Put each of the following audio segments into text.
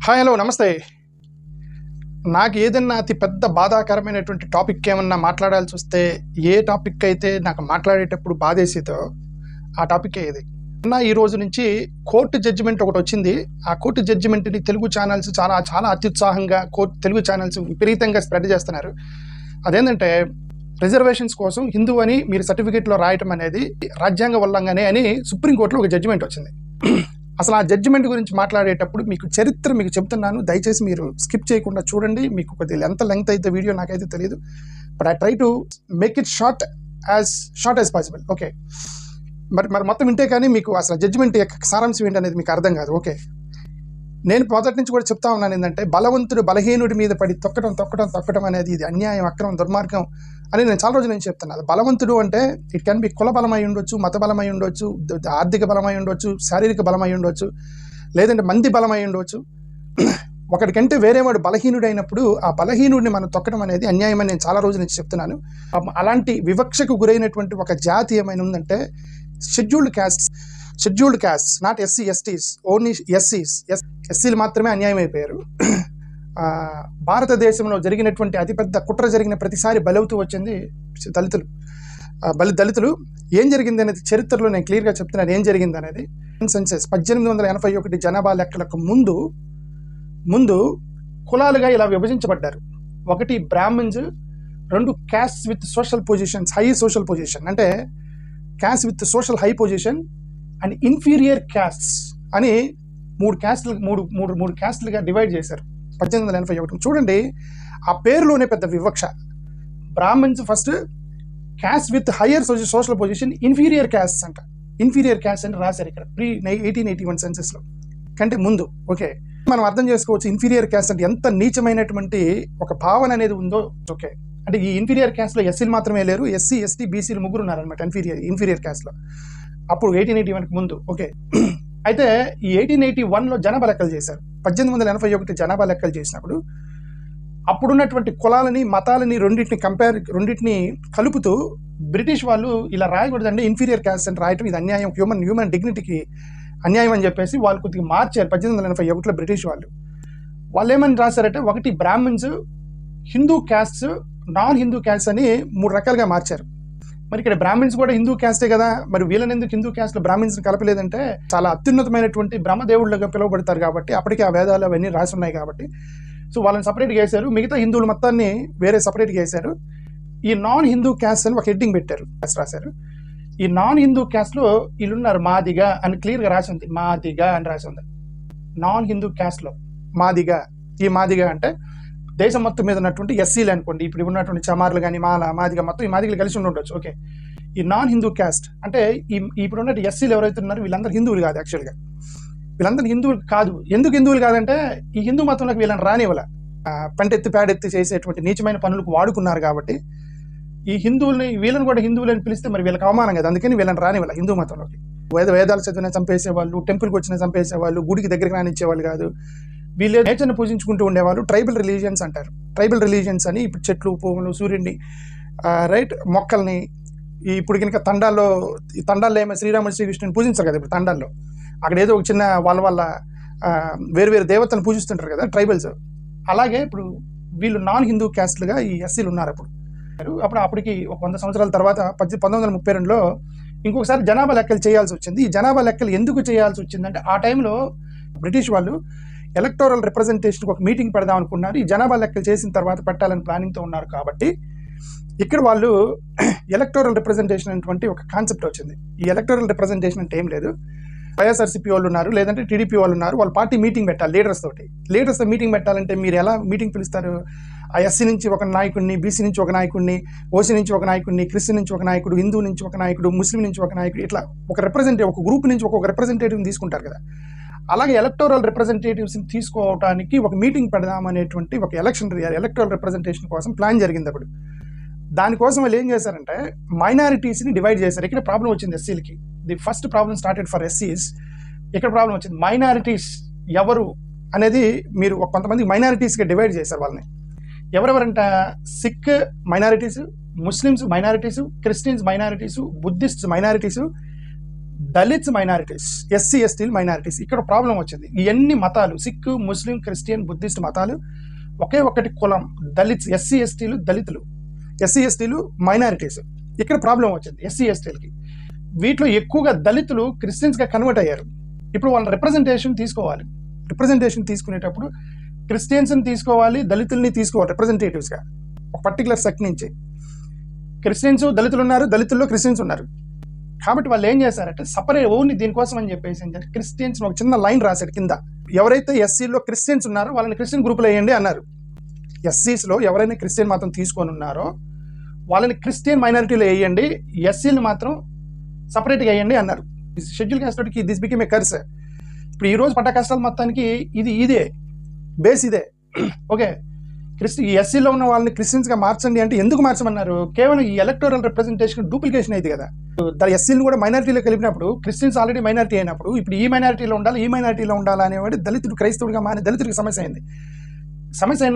Hi hello నమస్తే. నాకు ఏదన్నా అతి పెద్ద బాధాకరమైనటువంటి టాపిక్ ఏమన్నా మాట్లాడాల్సి వస్తే ఏ టాపిక్ అయితే నాకు మాట్లాడేటప్పుడు బాధేసేదో ఆ టాపికే ఇది. ఈ రోజు నుంచి కోర్టు జడ్జిమెంట్ ఒకటి వచ్చింది. ఆ కోర్టు జడ్జిమెంట్ని తెలుగు ఛానల్స్ చాలా అత్యుత్సాహంగా తెలుగు ఛానల్స్ విపరీతంగా స్ప్రెడ్ చేస్తున్నారు. అదేంటంటే రిజర్వేషన్స్ కోసం హిందూ అని మీరు సర్టిఫికేట్లో రాయటం అనేది రాజ్యాంగ ఉల్లంఘనే అని సుప్రీంకోర్టులో ఒక జడ్జిమెంట్ వచ్చింది. అసలు ఆ జడ్జిమెంట్ గురించి మాట్లాడేటప్పుడు మీకు చరిత్ర మీకు చెప్తున్నాను, దయచేసి మీరు స్కిప్ చేయకుండా చూడండి. మీకు కొద్దిగా ఎంత లెంగ్త్ అయితే వీడియో నాకైతే తెలియదు, but I try to make it short as possible. Okay, మరి మొత్తం వింటే కానీ మీకు అసలు జడ్జిమెంట్ సారాంశం ఏంటనేది మీకు అర్థం కాదు. ఓకే, నేను మొదటి నుంచి కూడా చెప్తా ఉన్నాను ఏంటంటే బలవంతుడు బలహీనుడి మీద పడి తొక్కడం అనేది ఇది అన్యాయం, అక్రమం, దుర్మార్గం అని నేను చాలా రోజుల నుంచి చెప్తున్నాను. బలవంతుడు అంటే ఇట్ కెన్ బి కుల బలమై ఉండొచ్చు, మత బలమై ఉండొచ్చు, ఆర్థిక బలమై ఉండొచ్చు, శారీరక బలమై ఉండొచ్చు, లేదంటే మంది బలమై ఉండొచ్చు. ఒకటికంటే వేరేవాడు బలహీనుడైనప్పుడు ఆ బలహీనుడిని మనం తొక్కడం అనేది అన్యాయం అని నేను చాలా రోజుల నుంచి చెప్తున్నాను. అలాంటి వివక్షకు గురైనటువంటి ఒక జాతి ఏమైనా ఉందంటే scheduled caste, not SC STs, only ఎస్సీస్. ఎస్సీలు మాత్రమే అన్యాయం అయిపోయారు. భారతదేశంలో జరిగినటువంటి అతిపెద్ద కుట్ర జరిగిన ప్రతిసారి బలవుతూ వచ్చింది దళితులు. ఏం జరిగింది అనేది చరిత్రలో నేను క్లియర్గా చెప్తున్నాను ఏం జరిగింది అనేది. సెన్సెస్ 1881 జనాభా లెక్కలకు ముందు కులాలుగా ఇలా విభజించబడ్డారు. ఒకటి బ్రాహ్మిన్స్, రెండు caste with social positions, high social position, అంటే caste with social high position and inferior castes అని మూడు క్యాస్ట్లుగా డివైడ్ చేశారు 1881. చూడండి, ఆ పేరులోనే పెద్ద వివక్ష. Brahmans first, caste with higher social position, inferior caste అని రాశారు ఇక్కడ ప్రీ 1881 సెన్సెస్లో కంటే ముందు. ఓకే, మనం అర్థం చేసుకోవచ్చు ఇన్ఫీరియర్ క్యాస్ట్ అంటే ఎంత నీచమైనటువంటి ఒక భావన అనేది ఉందో. ఓకే, అంటే ఈ ఇన్ఫీరియర్ క్యాస్ట్లో ఎస్సీలు మాత్రమే లేరు, ఎస్సీ, ఎస్టీ, బీసీలు ముగ్గురు ఉన్నారనమాట ఇన్ఫీరియర్ క్యాస్ట్లో అప్పుడు 1881 ముందు. ఓకే, అయితే ఈ 1881లో జనాభా లెక్కలు చేశారు. 1881 జనాభా లెక్కలు చేసినప్పుడు అప్పుడున్నటువంటి కులాలని, మతాలని రెండింటిని కలుపుతూ బ్రిటిష్ వాళ్ళు ఇలా రాయకూడదండి, ఇన్ఫీరియర్ క్యాస్ట్ అని రాయటం ఇది అన్యాయం, హ్యూమన్ డిగ్నిటీకి అన్యాయం అని చెప్పేసి వాళ్ళు కొద్దిగా మార్చారు 1881లో బ్రిటిష్ వాళ్ళు ఏమని రాశారంటే, ఒకటి Brahmins, Hindu castes, non Hindu caste అని 3 రకాలుగా మార్చారు. మరి ఇక్కడ బ్రాహ్మిన్స్ కూడా హిందూ క్యాస్టే కదా, మరి వీళ్ళని ఎందుకు హిందూ క్యాస్ట్లో బ్రాహ్మిన్స్ని కలపలేదంటే చాలా అత్యున్నతమైనటువంటి బ్రహ్మదేవుళ్ళగా పిలువబడతారు కాబట్టి, అప్పటికే ఆ వేదాలు అవన్నీ రాసి ఉన్నాయి కాబట్టి సో వాళ్ళని సపరేట్గా వేశారు. మిగతా హిందువులు మొత్తాన్ని వేరే సపరేట్గా వేశారు. ఈ నాన్ హిందూ క్యాస్ట్ అని ఒక హెడ్డింగ్ పెట్టారు, రాశారు. ఈ నాన్ హిందూ క్యాస్ట్లో వీళ్ళున్నారు మాదిగా అని క్లియర్గా రాసి ఉంది, మాదిగా అని రాసి ఉంది. నాన్ హిందూ క్యాస్ట్లో మాదిగా, ఈ మాదిగా అంటే దేశం మొత్తం మీద ఉన్నటువంటి ఎస్సీలు అనుకోండి, ఇప్పుడు ఉన్నటువంటి చమార్లు కానీ మాదిగా మొత్తం ఈ మాదిగలు కలిసి ఉండొచ్చు. ఓకే, ఈ నాన్ హిందూ క్యాస్ట్ అంటే ఇప్పుడు ఉన్నట్టు ఎస్సీలు ఎవరైతే ఉన్నారో వీళ్ళందరూ హిందువులు కాదు. యాక్చువల్గా వీళ్ళందరూ హిందువులు కాదు. ఎందుకు హిందువులు కాదంటే ఈ హిందూ మతంలోకి వీళ్ళని రానివ్వాల, పంటెత్తి పేడెత్తి చేసేటువంటి నీచమైన పనులకు వాడుకున్నారు కాబట్టి ఈ వీళ్ళని కూడా హిందువులు అని పిలిస్తే మరి వీళ్ళకి అవమానం కదా, అందుకని వీళ్ళని రానివ్వాల హిందూ మతంలోకి. వేదాలు చదివిన చంపేసేవాళ్ళు, టెంపుల్కి వచ్చిన చంపేసేవాళ్ళు, గుడికి దగ్గరికి రానిచ్చేవాళ్ళు కాదు. వీళ్ళు నేచర్ని పూజించుకుంటూ ఉండేవాళ్ళు. ట్రైబల్ రిలీజియన్స్ అంటారు. ట్రైబల్ రిలీజియన్స్ అని ఇప్పుడు చెట్లు, పువ్వులు, సూర్యుడిని, రైట్, మొక్కల్ని, ఇప్పుడు కనుక తండాల్లో ఏమో శ్రీకృష్ణుని పూజించారు కదా. ఇప్పుడు తండాల్లో అక్కడ ఏదో ఒక చిన్న వాళ్ళ వేరు దేవతలను పూజిస్తుంటారు కదా ట్రైబల్స్. అలాగే ఇప్పుడు వీళ్ళు నాన్ హిందూ క్యాస్ట్లుగా ఈ ఎస్సీలు ఉన్నారు. అప్పటికి ఒక 100 సంవత్సరాల తర్వాత 1932లో ఇంకొకసారి జనాభా లెక్కలు చేయాల్సి వచ్చింది. ఈ జనాభా లెక్కలు ఎందుకు చేయాల్సి వచ్చిందంటే ఆ టైంలో బ్రిటిష్ వాళ్ళు ఎలక్టోరల్ రిప్రజెంటేషన్కి ఒక మీటింగ్ పెడదాం అనుకున్నారు. ఈ జనాభా లెక్కలు చేసిన తర్వాత పెట్టాలని ప్లానింగ్తో ఉన్నారు కాబట్టి ఇక్కడ వాళ్ళు ఎలక్టోరల్ రిప్రజెంటేషన్ అనేటువంటి ఒక కాన్సెప్ట్ వచ్చింది. ఈ ఎలక్టోరల్ రిప్రజెంటేషన్ అంటే ఏం లేదు, వైఎస్ఆర్సీపీ వాళ్ళు ఉన్నారు, లేదంటే టీడీపీ వాళ్ళు ఉన్నారు, వాళ్ళ పార్టీ మీటింగ్ పెట్టాలి లీడర్స్తో మీటింగ్ పెట్టాలంటే మీరు ఎలా మీటింగ్ పిలుస్తారు? ఆ ఎస్సీ నుంచి ఒక నాయకుడిని, బీసీ నుంచి ఒక నాయకుడిని, ఓసీ నుంచి ఒక నాయకుడిని, క్రిస్టియన్ నుంచి ఒక నాయకుడు, హిందూ నుంచి ఒక నాయకుడు, ముస్లిం నుంచి ఒక నాయకుడు, ఇట్లా ఒక గ్రూప్ నుంచి ఒక్కొక్క రిప్రజెంటేటివ్ని తీసుకుంటారు కదా. అలాగే ఎలక్టోరల్ రిప్రజెంటేటివ్స్ని తీసుకోవడానికి ఒక మీటింగ్ పెడదామనేటువంటి ఒక ఎలక్టోరల్ రిప్రజెంటేషన్ కోసం ప్లాన్ జరిగింది. అప్పుడు దానికోసం వాళ్ళు ఏం చేశారంటే మైనారిటీస్ని డివైడ్ చేశారు. ఇక్కడ ప్రాబ్లం వచ్చింది ఎస్సీలకి. The first problem started for ఎస్సీస్. ఇక్కడ ప్రాబ్లం వచ్చింది. మైనారిటీస్ ఎవరు అనేది మీరు కొంతమంది మైనారిటీస్గా డివైడ్ చేశారు వాళ్ళని. ఎవరెవరంట? Sikh minorities, Muslims minorities, Christians minorities, Buddhist minorities, Dalits minorities, SC ఎస్టీలు మైనారిటీస్. ఇక్కడ ప్రాబ్లం వచ్చింది. ఇవన్నీ మతాలు, సిక్, ముస్లిం, క్రిస్టియన్, బుద్ధిస్ట్ మతాలు ఒకే ఒక్కటి కులం దళిత్స్. ఎస్సీ ఎస్టీలు దళితులు, ఎస్సీ ఎస్టీలు మైనారిటీస్. ఇక్కడ ప్రాబ్లం వచ్చింది ఎస్సీ ఎస్టీలకి. వీటిలో ఎక్కువగా దళితులు క్రిస్టియన్స్గా కన్వర్ట్ అయ్యారు. ఇప్పుడు వాళ్ళ రిప్రజెంటేషన్ తీసుకోవాలి. రిప్రజెంటేషన్ తీసుకునేటప్పుడు క్రిస్టియన్స్ని తీసుకోవాలి, దళితుల్ని తీసుకోవాలి రిప్రజెంటేటివ్స్గా. ఒక పర్టికులర్ సెక్ట్ నుంచి క్రిస్టియన్స్ దళితులు ఉన్నారు, దళితుల్లో క్రిస్టియన్స్ ఉన్నారు. కాబట్టి వాళ్ళు ఏం చేశారంటే సపరేట్ ఓన్లీ దీనికోసం అని చెప్పేసి క్రిస్టియన్స్ ఒక చిన్న లైన్ రాశాడు కింద. ఎవరైతే ఎస్సీలో క్రిస్టియన్స్ ఉన్నారో వాళ్ళని క్రిస్టియన్ గ్రూపులో వేయండి అన్నారు. ఎస్సీస్లో ఎవరైనా క్రిస్టియన్ మతం తీసుకొని ఉన్నారో వాళ్ళని క్రిస్టియన్ మైనారిటీలో వేయండి, ఎస్సీలు మాత్రం సపరేట్గా వేయండి అన్నారు. షెడ్యూల్ కాస్ట్కి దిస్ బికేమ్ ఏ కర్స్. ఇప్పుడు ఈరోజు పడ్డ కష్టాలు మొత్తానికి ఇదే బేస్, ఇదే. ఓకే, ఈ ఎస్సీలో ఉన్న వాళ్ళని క్రిస్టియన్స్గా మార్చండి అంటే ఎందుకు మార్చమన్నారు? కేవలం ఈ ఎలక్టోరల్ రిప్రజెంటేషన్ డూప్లికేషన్ అయింది కదా. ఎస్సీలు కూడా మైనారిటీలో కలిపినప్పుడు క్రిస్టియన్స్ ఆల్రెడీ మైనారిటీ అయినప్పుడు ఇప్పుడు ఈ మైనారిటీలో ఉండాలి, ఈ మైనారిటీలో ఉండాలి అనేవాడు దళితుడు క్రైస్తవుడిగా మారి దళితుడికి సమస్య అయింది.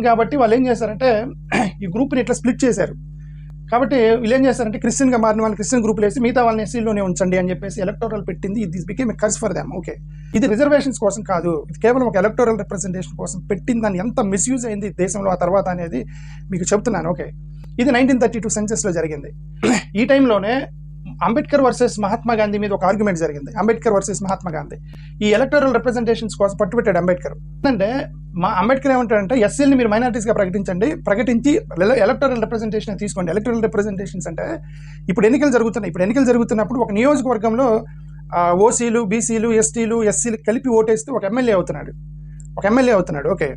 కాబట్టి వాళ్ళు ఏం చేశారంటే ఈ గ్రూప్ని ఇట్లా స్ప్లిట్ చేశారు. కాబట్టి వీళ్ళు ఏం చేస్తారంటే క్రిస్టియన్గా మారిన వాళ్ళు క్రిస్టియన్ గ్రూపులు వేసి మిగతా వాళ్ళని ఎస్సీలోనే ఉంచండి అని చెప్పేసి ఎలక్టోరల్ పెట్టింది. This became a curse for them. Okay, ఇది రిజర్వేషన్స్ కోసం కాదు, ఇది కేవలం ఒక ఎలక్టోరల్ రిప్రజెంటేషన్ కోసం పెట్టింది. దాన్ని ఎంత మిస్యూజ్ అయింది దేశంలో ఆ తర్వాత అనేది మీకు చెప్తున్నాను. ఓకే, ఇది 1932 సెన్సెస్లో జరిగింది. ఈ టైంలోనే అంబేద్కర్ వర్సెస్ మహాత్మా గాంధీ మీద ఒక ఆర్గ్యుమెంట్ జరిగింది. అంబేద్కర్ వర్సెస్ మహాత్మా గాంధీ ఈ ఎలక్టోరల్ రిప్రజెంటేషన్స్ కోసం పట్టుబెట్టాడు అంబేద్కర్. అంటే అంబేద్కర్ ఏమంటాడంటే ఎస్సీని మీరు మైనారిటీస్గా ప్రకటించి ఎలక్టోరల్ రిప్రజెంటేషన్ తీసుకోండి. ఎలక్టోరల్ రిప్రజెంటేషన్స్ అంటే ఇప్పుడు ఎన్నికలు జరుగుతున్నప్పుడు ఒక నియోజకవర్గంలో ఓసీలు, బీసీలు, ఎస్టీలు, ఎస్సీలు కలిపి ఓటేస్తే ఒక ఎమ్మెల్యే అవుతున్నాడు. ఓకే,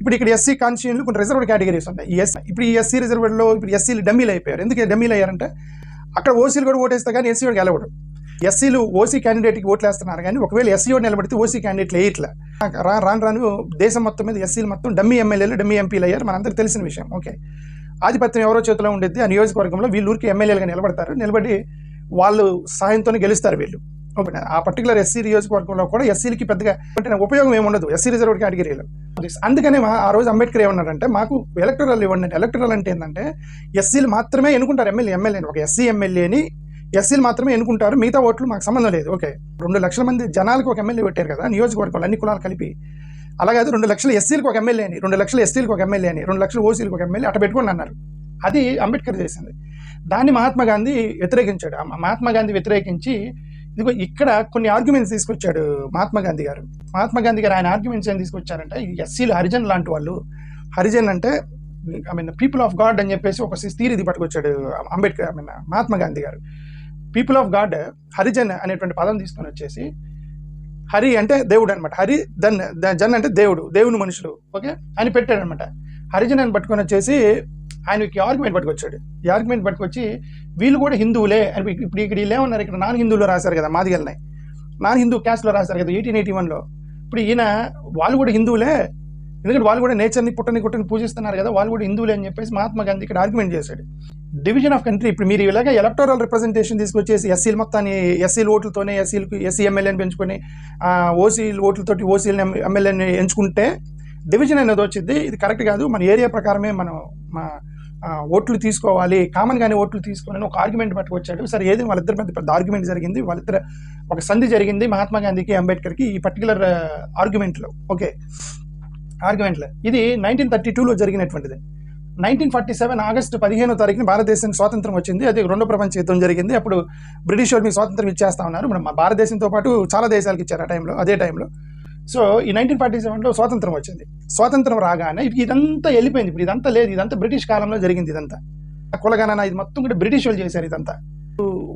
ఇప్పుడు ఇక్కడ ఎస్సీ కాన్స్టిట్యూన్లు కొన్ని రిజర్వ్డ్ కేటగిరీస్ ఉన్నాయి. ఇప్పుడు ఈ ఎస్సీ రిజర్వ్డ్లో ఇప్పుడు ఎస్సీలు డమ్మీలు అయిపోయారు. ఎందుకు డమ్మీలు అయ్యారంటే అక్కడ ఓసీలు కూడా ఓటేస్తే కానీ ఎస్సీ వాడు గెలవడు. ఎస్సీలు ఓసీ క్యాండిడేట్కి ఓట్లు వేస్తున్నారు కానీ ఒకవేళ ఎస్సీ వాడు నిలబడితే ఓసీ క్యాండిడేట్లు వేయట్లా. రాను దేశం మొత్తం మీద ఎస్సీలు మొత్తం డమ్మీ ఎమ్మెల్యేలు, డమ్మీ ఎంపీలు అయ్యారు. మనందరికీ తెలిసిన విషయం. ఓకే, ఆధిపత్యం ఎవరో చేతిలో ఉండేది. ఆ నియోజకవర్గంలో వీళ్ళు ఊరికి ఎమ్మెల్యేలుగా నిలబడి వాళ్ళు సహాయంతో గెలుస్తారు వీళ్ళు. ఓకే, ఆ పర్టికులర్ ఎస్సీ నియోజకవర్గంలో కూడా ఎస్సీలకి పెద్దగా ఉపయోగం ఏముండదు ఎస్సీ రిజర్వ్డ్ కేటగిరీలో. అందుకనే ఆ రోజు అంబేద్కర్ ఏమన్నాడంటే మాకు ఎలక్టోరల్ ఇవ్వండి. ఎలక్టోరల్ అంటే ఏంటంటే ఎస్సీలు మాత్రమే ఎన్నుకుంటారు ఎమ్మెల్యేని. ఒక ఎస్సీ ఎమ్మెల్యేని ఎస్సీలు మాత్రమే ఎన్నుకుంటారు, మిగతా ఓట్లు మాకు సంబంధం లేదు. ఓకే, 2 లక్షల మంది జనాలకు ఒక ఎమ్మెల్యే పెట్టారు కదా నియోజకవర్గంలో అన్ని కులాలు కలిపి. అలాగే 2 లక్షల ఎస్సీలకు ఒక ఎమ్మెల్యే అని, 2 లక్షల ఎస్టీలకు ఒక ఎమ్మెల్యే అని, 2 లక్షల ఓసీలకు ఒక ఎమ్మెల్యే అట్లా పెట్టుకోండి అన్నారు. అది అంబేద్కర్ చేసింది. దాన్ని మహాత్మా గాంధీ వ్యతిరేకించాడు. మహాత్మా గాంధీ వ్యతిరేకించి ఇదిగో ఇక్కడ కొన్ని ఆర్గ్యుమెంట్స్ తీసుకొచ్చాడు మహాత్మా గాంధీ గారు. ఆయన ఆర్గ్యుమెంట్స్ ఏం తీసుకొచ్చారంటే ఎస్సీలు హరిజన్ లాంటి వాళ్ళు. హరిజన్ అంటే పీపుల్ ఆఫ్ గాడ్ అని చెప్పేసి ఒక థియరీ పట్టుకొచ్చాడు మహాత్మా గాంధీ గారు. పీపుల్ ఆఫ్ గాడ్, హరిజన్ అనేటువంటి పదం తీసుకొని వచ్చేసి హరి అంటే దేవుడు అనమాట. జన్ అంటే దేవుని మనుషులు. ఓకే అని పెట్టాడు అనమాట. హరిజన్ అని పట్టుకొని వచ్చేసి ఆయనకి ఆర్గ్యుమెంట్ పట్టుకొచ్చాడు. ఈ ఆర్గ్యుమెంట్ పట్టుకొచ్చి వీళ్ళు కూడా హిందువులే అని. ఇప్పుడు ఇక్కడ వీళ్ళు ఏమన్నారు, ఇక్కడ నాన్ హిందువులో రాశారు కదా, మాదిగల్ని నాన్ హిందూ క్యాస్ట్లో రాశారు కదా 1881లో. ఇప్పుడు ఈయన వాళ్ళు కూడా హిందువులే, ఎందుకంటే వాళ్ళు కూడా నేచర్ని పుట్టని పూజిస్తున్నారు కదా, వాళ్ళు కూడా హిందువులే అని చెప్పేసి మహాత్మా గాంధీ ఇక్కడ ఆర్గ్యుమెంట్ చేశాడు. Division of country. ఇప్పుడు మీరు ఇలాగ ఎలక్టోరల్ రిప్రజెంటేషన్ తీసుకొచ్చేసి ఎస్సీల మొత్తాన్ని ఎస్సీల ఓట్లతోనే ఎస్సీ ఎమ్మెల్యేని పెంచుకొని ఓసీల ఓట్లతోటి ఓసీల ఎమ్మెల్యేని ఎంచుకుంటే డివిజన్ అనేది వచ్చింది. ఇది కరెక్ట్ కాదు. మన ఏరియా ప్రకారమే మనం ఓట్లు తీసుకోవాలి, కామన్గానే ఓట్లు తీసుకోవాలని ఒక ఆర్గ్యుమెంట్ పట్టుకొచ్చాడు. సరే, ఏది వాళ్ళిద్దరి మధ్య పెద్ద ఆర్గ్యుమెంట్ జరిగింది. వాళ్ళిద్దరు ఒక సంధి జరిగింది మహాత్మా గాంధీకి అంబేద్కర్కి ఈ పర్టికులర్ ఆర్గ్యుమెంట్లో. ఓకే, ఆర్గ్యుమెంట్లో ఇది 1932లో జరిగినటువంటిది. 1947 ఆగస్టు 15వ తారీఖున భారతదేశానికి స్వాతంత్రం వచ్చింది. అది 2వ ప్రపంచ యుద్ధం జరిగింది. అప్పుడు బ్రిటిష్ వాళ్ళు మీకు స్వాతంత్రం ఇచ్చేస్తా ఉన్నారు. మన భారతదేశంతో పాటు చాలా దేశాలకు ఇచ్చారు అదే టైంలో. సో ఈ 1947లో స్వాతంత్రం వచ్చింది. స్వాతంత్రం రాగానే ఇదంతా వెళ్ళిపోయింది. ఇప్పుడు ఇదంతా లేదు, ఇదంతా బ్రిటిష్ కాలంలో జరిగింది. ఇదంతా కులగణన ఇది మొత్తం కూడా బ్రిటిష్ వాళ్ళు చేశారు. ఇదంతా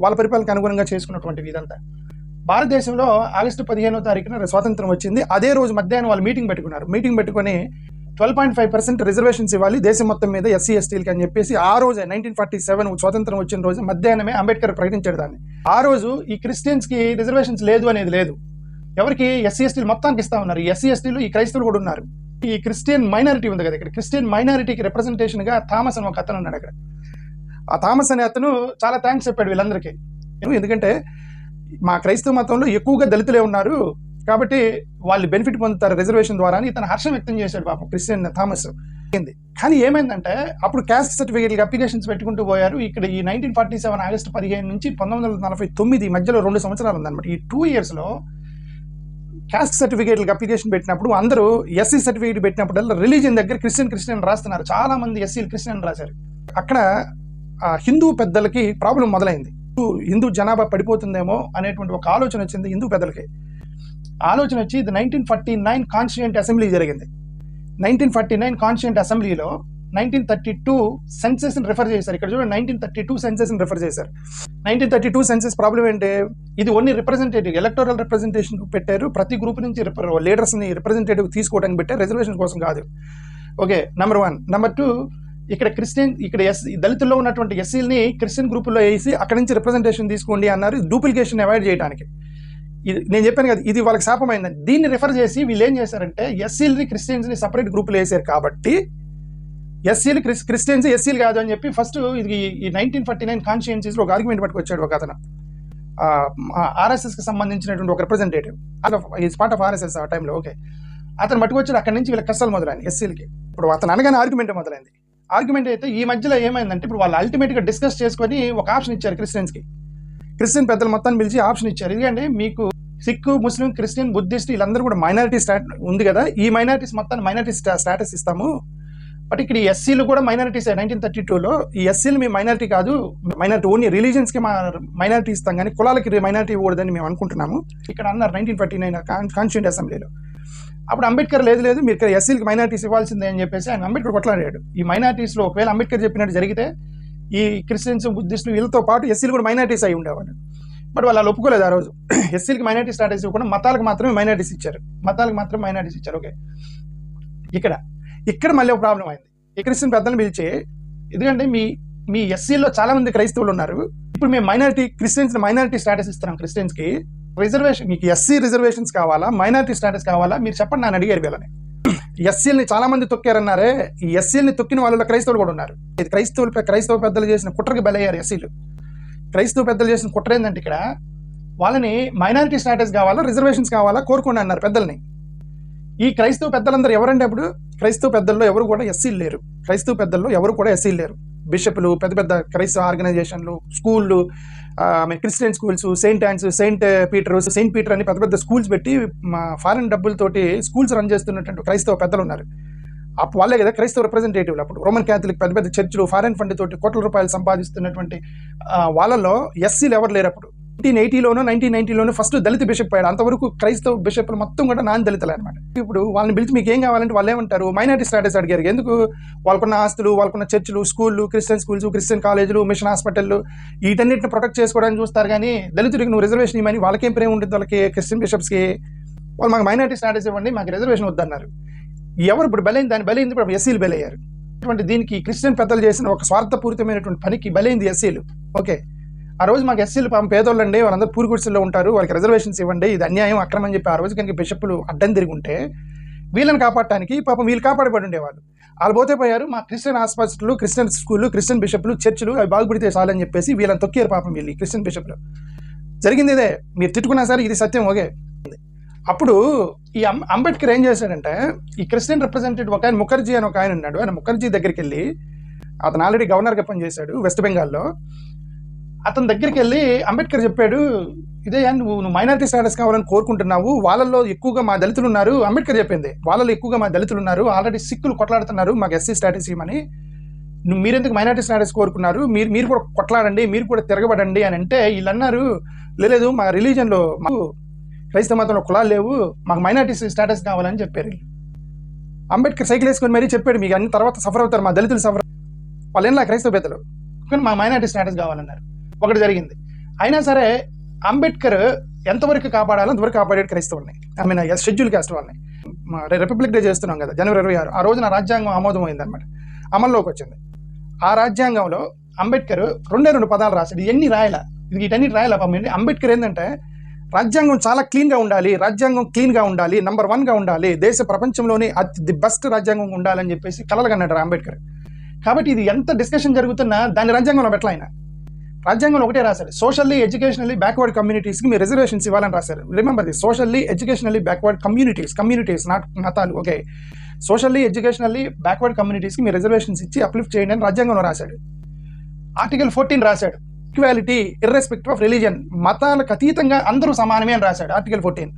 వాళ్ళ పరిపాలనకు అనుగుణంగా చేసుకున్నటువంటివి. ఇదంతా భారతదేశంలో ఆగస్టు 15వ తారీఖున స్వాతంత్రం వచ్చింది. అదే రోజు మధ్యాహ్నం వాళ్ళు మీటింగ్ పెట్టుకొని 12.5% రిజర్వేషన్స్ ఇవ్వాలి దేశం మొత్తం మీద ఎస్సీ ఎస్టీలకి అని చెప్పేసి ఆ రోజే 1947 స్వాతంత్రం వచ్చిన రోజు మధ్యాహ్నమే అంబేద్కర్ ప్రకటించాడు దాన్ని. ఆ రోజు ఈ క్రిస్టియన్స్కి రిజర్వేషన్స్ లేదు అనేది లేదు. ఎవరికి? ఎస్సీ ఎస్టీలు మొత్తానికి ఇస్తా ఉన్నారు. ఈ ఎస్సీ ఎస్టీలు ఈ క్రైస్తవులు కూడా ఉన్నారు. ఈ క్రిస్టియన్ మైనారిటీ ఉంది కదా, ఇక్కడ క్రిస్టియన్ మైనారిటీకి రిప్రజెంటేషన్గా థామస్ అని ఒక అతను ఉన్నాడు అక్కడ. ఆ థామస్ అనే అతను చాలా థ్యాంక్స్ చెప్పాడు వీళ్ళందరికీ. ఎందుకంటే మా క్రైస్తవ మతంలో ఎక్కువగా దళితులే ఉన్నారు కాబట్టి వాళ్ళు బెనిఫిట్ పొందుతారు రిజర్వేషన్ ద్వారా అని ఇతను హర్షం వ్యక్తం చేశాడు పాపం క్రిస్టియన్ థామస్. కానీ ఏమైందంటే అప్పుడు క్యాస్ట్ సర్టిఫికేట్కి అప్లికేషన్స్ పెట్టుకుంటూ పోయారు. ఇక్కడ ఈ 1947 ఆగస్టు 15 నుంచి 1949 మధ్యలో 2 సంవత్సరాలు ఉందన్నమాట. ఈ 2 yearsలో క్యాస్ట్ సర్టిఫికేట్లకు అప్లికేషన్ పెట్టినప్పుడు అందరూ ఎస్సీ సర్టిఫికేట్ పెట్టినప్పుడల్లా రిలీజియన్ దగ్గర క్రిస్టియన్ రాస్తున్నారు. చాలా మంది ఎస్సీలు క్రిస్టియన్ రాశారు. అక్కడ హిందూ పెద్దలకి ప్రాబ్లం మొదలైంది. హిందూ జనాభా పడిపోతుందేమో అనేటువంటి ఒక ఆలోచన వచ్చింది హిందూ పెద్దలకి. ఆలోచన వచ్చి ఇది 1949 కాన్స్టిట్యూయెంట్ అసెంబ్లీ జరిగింది. 1949 కాన్స్టిట్యూయెంట్ అసెంబ్లీలో 1932 సెన్సెస్ని రిఫర్ చేశారు. ఇక్కడ చూడండి 1932 సెన్సెస్ని రిఫర్ చేశారు. 1932 సెన్సెస్ ప్రాబ్లం ఏంటి, ఇది ఓన్లీ రిప్రజెంటేటివ్ ఎలక్టోరల్ రిప్రజెంటేషన్ పెట్టారు. ప్రతి గ్రూప్ నుంచి లీడర్స్ని రిప్రజెంటేటివ్ తీసుకోవడానికి పెట్టారు, రిజర్వేషన్ కోసం కాదు. Okay, number 1. నెంబర్ 2, ఇక్కడ దళితుల్లో ఉన్నటువంటి ఎస్సీలని క్రిస్టియన్ గ్రూపుల్లో వేసి అక్కడి నుంచి రిప్రజెంటేషన్ తీసుకోండి అన్నారు, డూప్లికేషన్ అవాయిడ్ చేయడానికి. ఇది నేను చెప్పాను కదా, ఇది వాళ్ళకి శాపమైందని. దీన్ని రిఫర్ చేసి వీళ్ళు ఏం చేశారంటే ఎస్సీలని క్రిస్టియన్స్ని సపరేట్ గ్రూపులు వేసారు. కాబట్టి ఎస్సీలు క్రిస్టియన్స్ ఎస్సీలు కాదు అని చెప్పి ఫస్ట్ ఇది ఈ 1949 కాన్స్టిట్యుయెన్సీస్లో ఒక ఆర్గ్యుమెంట్ పట్టుకొచ్చాడు ఒక అతను, ఆర్ఎస్ఎస్కి సంబంధించినటువంటి ఒక representative, is part of RSS ఆ టైంలో. ఓకే, అతను పట్టుకొచ్చాడు. అక్కడి నుంచి వీళ్ళకి కష్టాలు మొదలైంది ఎస్సీలకి. ఇప్పుడు అతను అనగానే ఆర్గ్యుమెంట్ మొదలైంది. ఆర్గ్యుమెంట్ అయితే ఈ మధ్యలో ఏమైందంటే ఇప్పుడు వాళ్ళు అల్టిమేట్గా డిస్కస్ చేసుకొని ఒక ఆప్షన్ ఇచ్చారు క్రిస్టియన్స్కి. క్రిస్టియన్ పెద్దలు మొత్తాన్ని పిలిచి ఆప్షన్ ఇచ్చారు. ఎందుకంటే మీకు సిక్కు, ముస్లిం, క్రిస్టియన్, బుద్ధిస్ట్ వీళ్ళందరూ కూడా మైనారిటీ ఉంది కదా, ఈ మైనారిటీస్ మొత్తాన్ని మైనారిటీ స్టాటస్ ఇస్తాము. బట్ ఇక్కడ ఈ ఎస్సీలు కూడా మైనారిటీస్ 1932లో. ఈ ఎస్సీలు మీ మైనారిటీ కాదు, మైనారిటీ ఓన్లీ రిలీజియన్స్కి మైనారిటీ ఇస్తాం కానీ కులాలకి మైనారిటీ ఇవ్వకూడదని మేము అనుకుంటున్నాము ఇక్కడ అన్నారు 1949 కాన్స్టిట్యూయెంట్ అసెంబ్లీలో. అప్పుడు అంబేద్కర్ లేదు మీరు ఎస్సీలకి మైనారిటీస్ ఇవ్వాల్సిందే అని చెప్పేసి ఆయన అంబేద్కర్ కొట్లాడాడు. ఈ మైనారిటీస్లో ఒకవేళ అంబేద్కర్ చెప్పినట్టు జరిగితే ఈ క్రిస్టియన్స్, బుద్ధిస్టులు వీళ్ళతో పాటు ఎస్సీలు కూడా మైనారిటీస్ అయి ఉండేవాళ్ళు. బట్ వాళ్ళు ఒప్పుకోలేదు ఆ రోజు. ఎస్సీలకి మైనారిటీ స్టాటస్ ఇవ్వకుండా మతాలకు మాత్రమే మైనారిటీస్ ఇచ్చారు. ఓకే, ఇక్కడ మళ్ళీ ఒక ప్రాబ్లం అయింది. ఈ క్రిస్టియన్ పెద్దలను పిలిచి, ఎందుకంటే మీ ఎస్సీలో చాలా మంది క్రైస్తవులు ఉన్నారు, ఇప్పుడు మేము క్రిస్టియన్స్ మైనారిటీ స్టాటస్ ఇస్తున్నాం. క్రిస్టియన్స్కి రిజర్వేషన్, మీకు ఎస్సీ రిజర్వేషన్స్ కావాలా, మైనారిటీ స్టాటస్ కావాలా, మీరు చెప్పండి నన్ను అడిగారు వీళ్ళని. ఎస్సీలని చాలా మంది తొక్కారన్నారే, ఈ ఎస్సీలని తొక్కిన వాళ్ళలో క్రైస్తవులు కూడా ఉన్నారు. ఇది క్రైస్తవ పెద్దలు చేసిన కుట్రకి బలయ్యారు ఎస్సీలు. క్రైస్తవ పెద్దలు చేసిన కుట్ర ఏంటంటే ఇక్కడ వాళ్ళని మైనారిటీ స్టాటస్ కావాలా, రిజర్వేషన్స్ కావాలా కోరుకోండి అన్నారు పెద్దల్ని. ఈ క్రైస్తవ పెద్దలందరూ ఎవరంటే అప్పుడు క్రైస్తవ పెద్దల్లో ఎవరు కూడా ఎస్సీలు లేరు. బిషప్లు, పెద్ద పెద్ద క్రైస్తవ ఆర్గనైజేషన్లు, స్కూళ్ళు, క్రిస్టియన్ స్కూల్స్, సెయింట్ పీటర్ అని పెద్ద పెద్ద స్కూల్స్ పెట్టి ఫారిన్ డబ్బులతోటి స్కూల్స్ రన్ చేస్తున్నటువంటి క్రైస్తవ పెద్దలు ఉన్నారు. అప్పుడు వాళ్ళే కదా క్రైస్తవ రిప్రజెంటేటివ్లు. అప్పుడు రోమన్ క్యాథలిక్ పెద్ద పెద్ద చర్చిలు ఫారిన్ ఫండ్ తోటి కోట్ల రూపాయలు సంపాదిస్తున్నటువంటి వాళ్ళలో ఎస్సీలు ఎవరు లేరు. అప్పుడు 1980లోనో 1990లోనో ఫస్ట్ దళిత బిషప్ అయ్యాడు. అంతవరకు క్రైస్తవ బిషప్లు మొత్తం కూడా నాన్ దళితులు అనమాట. ఇప్పుడు వాళ్ళని పిలిచి మీకు ఏం కావాలంటే వాళ్ళు ఏమంటారు, మైనారిటీ స్టాటస్ అడిగారు. ఎందుకు? వాళ్ళకున్న ఆస్తులు, వాళ్ళకున్న చర్చిలు, స్కూళ్ళు, క్రిస్టియన్ స్కూల్స్, క్రిస్టియన్ కాలేజీలు, మిషన్ హాస్పిటళ్ళు వీటన్నిటిని ప్రొటెక్ట్ చేసుకోవడానికి చూస్తారు. కానీ దళితుడికి నువ్వు రిజర్వేషన్ ఇవ్వమని వాళ్ళకేం ప్రేమ ఉంటుంది? వాళ్ళకి క్రిస్టియన్ బిషప్స్కి వాళ్ళు మాకు మైనారిటీ స్టాటస్ ఇవ్వండి, మాకు రిజర్వేషన్ వద్దన్నారు. ఎవరు ఇప్పుడు బలైంది ఇప్పుడు ఎస్సీలు బలయ్యారు. అటువంటి దీనికి క్రిస్టియన్ పెద్దలు చేసిన ఒక స్వార్థపూరితమైనటువంటి పనికి బలైంది ఎస్సీలు. ఓకే, ఆ రోజు మాకు ఎస్సీలు పాపం పేదోళ్ళండి, వాళ్ళందరూ పూరి గుడిసెల్లో ఉంటారు, వాళ్ళకి రిజర్వేషన్స్ ఇవ్వండి, ఇది అన్యాయం, అక్రమం అని చెప్పి ఆ రోజు కనుక బిషప్లు అడ్డం తిరిగి ఉంటే వీళ్ళని కాపాడటానికి పాపం వీళ్ళు కాపాడబడి ఉండేవాళ్ళు. వాళ్ళు పోతే పోయారు. మా క్రిస్టియన్ హాస్పిటల్, క్రిస్టియన్ స్కూళ్ళు, క్రిస్టియన్ బిషప్లు, చర్చిలు అవి బాగుపడితే చాలని చెప్పేసి వీళ్ళని తొక్కారు పాపం వీళ్ళు క్రిస్టియన్ బిషప్లు. జరిగింది ఇదే, మీరు తిట్టుకున్నా సరే ఇది సత్యం. ఓకే, అప్పుడు ఈ అంబేద్కర్ ఏం చేశాడంటే ఈ క్రిస్టియన్ రిప్రజెంటేటివ్ ఒక ఆయన ముఖర్జీ అని ఒక ఆయన ఉన్నాడు. ఆయన ముఖర్జీ దగ్గరికి వెళ్ళి, అతను ఆల్రెడీ గవర్నర్గా పనిచేశాడు వెస్ట్ బెంగాల్లో. అతని దగ్గరికి వెళ్ళి అంబేద్కర్ చెప్పాడు, ఇదే నువ్వు మైనారిటీ స్టాటస్ కావాలని కోరుకుంటున్నావు, వాళ్ళల్లో ఎక్కువగా మా దళితులు ఉన్నారు. అంబేద్కర్ చెప్పింది, వాళ్ళలో ఎక్కువగా మా దళితులు ఉన్నారు, ఆల్రెడీ సిక్కులు కొట్లాడుతున్నారు మాకు ఎస్సీ స్టాటస్ ఇవ్వమని. మీరెందుకు మైనారిటీ స్టాటస్ కోరుకున్నారు, మీరు కూడా కొట్లాడండి, మీరు కూడా తిరగబడండి అని అంటే వీళ్ళు అన్నారు, లేదు మా రిలీజన్లో మాకు క్రైస్తవ మతంలో కులాలు లేవు, మాకు మైనారిటీ స్టాటస్ కావాలని చెప్పారు. అంబేద్కర్ సైకిల్ వేసుకొని మరీ చెప్పాడు, మీకు అన్ని తర్వాత సఫర్ అవుతారు, మా దళితులు సఫర్, వాళ్ళు ఏం క్రైస్తవ పెద్దలు, కానీ మా మైనారిటీ స్టాటస్ కావాలన్నారు. ఒకటి జరిగింది. అయినా సరే అంబేద్కర్ ఎంతవరకు కాపాడాలో అంతవరకు కాపాడాడు క్రైస్తవుల్ని, షెడ్యూల్ కాస్ట్ వాళ్ళని. రిపబ్లిక్ డే చేస్తున్నాం కదా జనవరి 26, ఆ రోజున రాజ్యాంగం ఆమోదమైందనమాట, అమల్లోకి వచ్చింది. ఆ రాజ్యాంగంలో అంబేద్కర్ 2 పదాలు రాశాడు. ఇవన్నీ రాయాల, వీటన్నిటి రాయాల. అంబేద్కర్ ఏంటంటే రాజ్యాంగం చాలా క్లీన్గా ఉండాలి, రాజ్యాంగం క్లీన్గా ఉండాలి, నంబర్ 1గా ఉండాలి, దేశ ప్రపంచంలోనే ది బెస్ట్ రాజ్యాంగం ఉండాలని చెప్పేసి కలలుగన్నాడు అంబేద్కర్. కాబట్టి ఇది ఎంత డిస్కషన్ జరుగుతున్నా దాన్ని రాజ్యాంగంలో పెట్టాలైనా. రాజ్యాంగంలో ఒకటే రాశారు, సోషల్లీ ఎడ్యుకేషనల్లీ బ్యాక్వర్డ్ కమ్యూనిటీస్కి మీరు రిజర్వేషన్స్ ఇవ్వాలని రాశారు. Remember the, socially educationally backward communities, not మతాలు. ఓకే, సోషల్లీ ఎడ్యుకేషనల్లీ బ్యాక్వర్డ్ కమ్యూనిటీస్కి మీరు రిజర్వేషన్స్ ఇచ్చి అప్లిఫ్ట్ చేయండి అని రాజ్యాంగంలో రాశాడు. ఆర్టికల్ 14 రాశాడు, ఈక్వాలిటీ ఇర్రెస్పెక్టివ్ ఆఫ్ రిలీజియన్, మతాలకు అతీతంగా అందరూ సమానమే అని రాశాడు ఆర్టికల్ 14.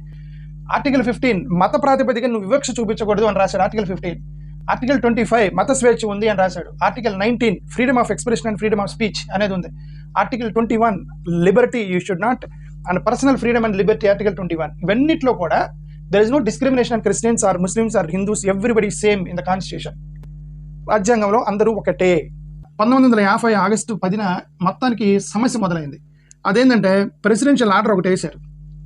ఆర్టికల్ 15 మత ప్రాతిపదికన నువ్వు వివక్ష చూపించకూడదు అని రాశాడు ఆర్టికల్ 15. ఆర్టికల్ 25 మత స్వేచ్ఛ ఉంది అని రాశాడు. Article 19 freedom of expression and freedom of speech అనేది ఉంది. Article 21 liberty you should not and personal freedom and liberty article 21. ఇవన్నిట్లో కూడా there is no discrimination on Christians or Muslims or Hindus, everybody same in the constitution. రాజ్యాంగంలో అందరూ ఒకటే. 1950 August 10న మొత్తానికి సమస్య మొదలైంది. అదేంటంటే ప్రెసిడెన్షియల్ ఆర్డర్ ఒకటి వేశారు.